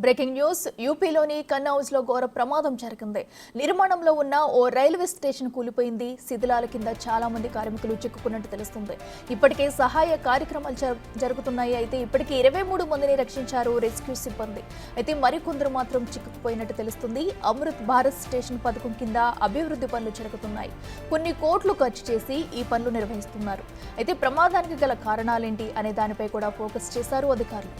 Breaking news యూపీలోని కన్నౌజ్ లో ఘోర ప్రమాదం జరిగింది. నిర్మాణంలో ఉన్న ఓ రైల్వే స్టేషన్ కూలిపోయింది. శిథిలాల కింద చాలా మంది కార్మికులు చిక్కుకున్నట్టు తెలుస్తుంది. ఇప్పటికే సహాయ కార్యక్రమాలు జరుగుతున్నాయి. అయితే ఇప్పటికే 23 మందిని రక్షించారు రెస్క్యూ సిబ్బంది. అయితే మరికొందరు మాత్రం చిక్కుకుపోయినట్టు తెలుస్తుంది. అమృత్ భారత్ స్టేషన్ పథకం కింద అభివృద్ధి పనులు జరుగుతున్నాయి. కొన్ని కోట్లు ఖర్చు చేసి ఈ పనులు నిర్వహిస్తున్నారు. అయితే ప్రమాదానికి గల కారణాలేంటి అనే దానిపై కూడా ఫోకస్ చేశారు అధికారులు.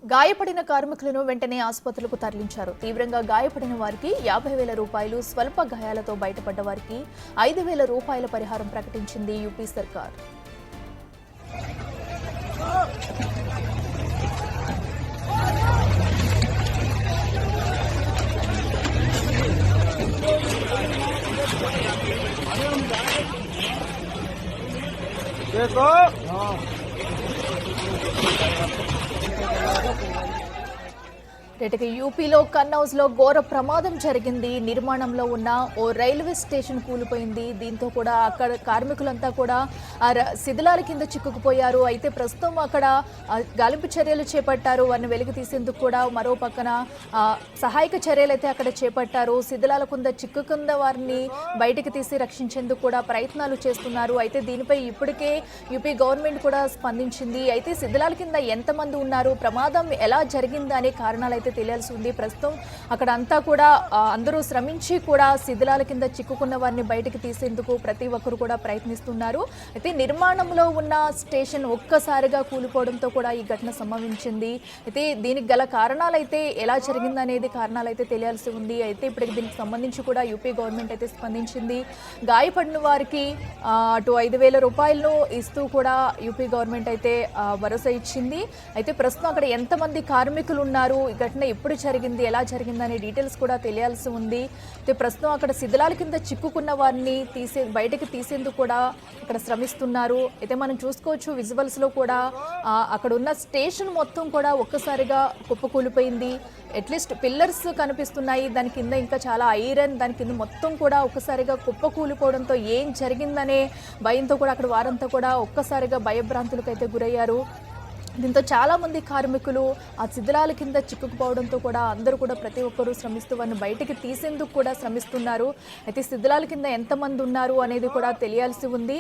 గాయపడిన కార్మికులను వెంటనే ఆసుపత్రులకు తరలించారు. తీవ్రంగా గాయపడిన వారికి 50,000 రూపాయలు, స్వల్ప గాయాలతో బయటపడ్డ వారికి 5,000 రూపాయల పరిహారం ప్రకటించింది యూపీ సర్కార్. యూపీలో కన్నౌజ్ లో ఘోర ప్రమాదం జరిగింది. నిర్మాణంలో ఉన్న ఓ రైల్వే స్టేషన్ కూలిపోయింది. దీంతో కూడా అక్కడ కార్మికులంతా కూడా శిథిలాల కింద చిక్కుకుపోయారు. అయితే ప్రస్తుతం అక్కడ గాలింపు చర్యలు చేపట్టారు. వారిని వెలికి తీసేందుకు కూడా మరో పక్కన సహాయక చర్యలు అయితే అక్కడ చేపట్టారు. శిథిలాల కింద చిక్కుకున్న వారిని బయటికి తీసి రక్షించేందుకు కూడా ప్రయత్నాలు చేస్తున్నారు. అయితే దీనిపై ఇప్పటికే యూపీ గవర్నమెంట్ కూడా స్పందించింది. అయితే శిథిలాల కింద ఎంతమంది ఉన్నారు, ప్రమాదం ఎలా జరిగింది అనే కారణాలు తెలియాల్సి ఉంది. ప్రస్తుతం అక్కడ అంతా కూడా అందరూ శ్రమించి కూడా శిథిలాల కింద చిక్కుకున్న వారిని బయటికి తీసేందుకు ప్రతి ఒక్కరు కూడా ప్రయత్నిస్తున్నారు. అయితే నిర్మాణంలో ఉన్న స్టేషన్ ఒక్కసారిగా కూలిపోవడంతో కూడా ఈ ఘటన సంభవించింది. అయితే దీనికి గల కారణాలు అయితే ఎలా జరిగిందనేది కారణాలు అయితే తెలియాల్సి ఉంది. అయితే ఇప్పటికి దీనికి సంబంధించి కూడా యూపీ గవర్నమెంట్ అయితే స్పందించింది. గాయపడిన వారికి అటు 5,000 రూపాయలను ఇస్తూ కూడా యూపీ గవర్నమెంట్ అయితే భరోసా ఇచ్చింది. అయితే ప్రస్తుతం అక్కడ ఎంతమంది కార్మికులు ఉన్నారు, ఘటన ఎప్పుడు జరిగింది, ఎలా జరిగింది అనే డీటెయిల్స్ కూడా తెలియాల్సి ఉంది. అయితే ప్రస్తుతం అక్కడ శిథిలాల కింద చిక్కుకున్న వారిని బయటకు తీసేందుకు కూడా అక్కడ శ్రమిస్తున్నారు. అయితే మనం చూసుకోవచ్చు విజువల్స్ లో కూడా అక్కడ ఉన్న స్టేషన్ మొత్తం కూడా ఒక్కసారిగా కుప్పకూలిపోయింది. అట్లీస్ట్ పిల్లర్స్ కనిపిస్తున్నాయి, దాని కింద ఇంకా చాలా ఐరన్, దాని కింద మొత్తం కూడా ఒక్కసారిగా కుప్పకూలిపోవడంతో ఏం జరిగిందనే భయంతో కూడా అక్కడ వారంతా కూడా ఒక్కసారిగా భయభ్రాంతులకు అయితే గురయ్యారు. దీంతో చాలా మంది కార్మికులు ఆ శిథిలాల కింద చిక్కుకుపోవడంతో కూడా అందరూ కూడా ప్రతి ఒక్కరూ శ్రమిస్తూ వారిని బయటికి తీసేందుకు కూడా శ్రమిస్తున్నారు. అయితే శిథిలాల కింద ఎంతమంది ఉన్నారు అనేది కూడా తెలియాల్సి ఉంది.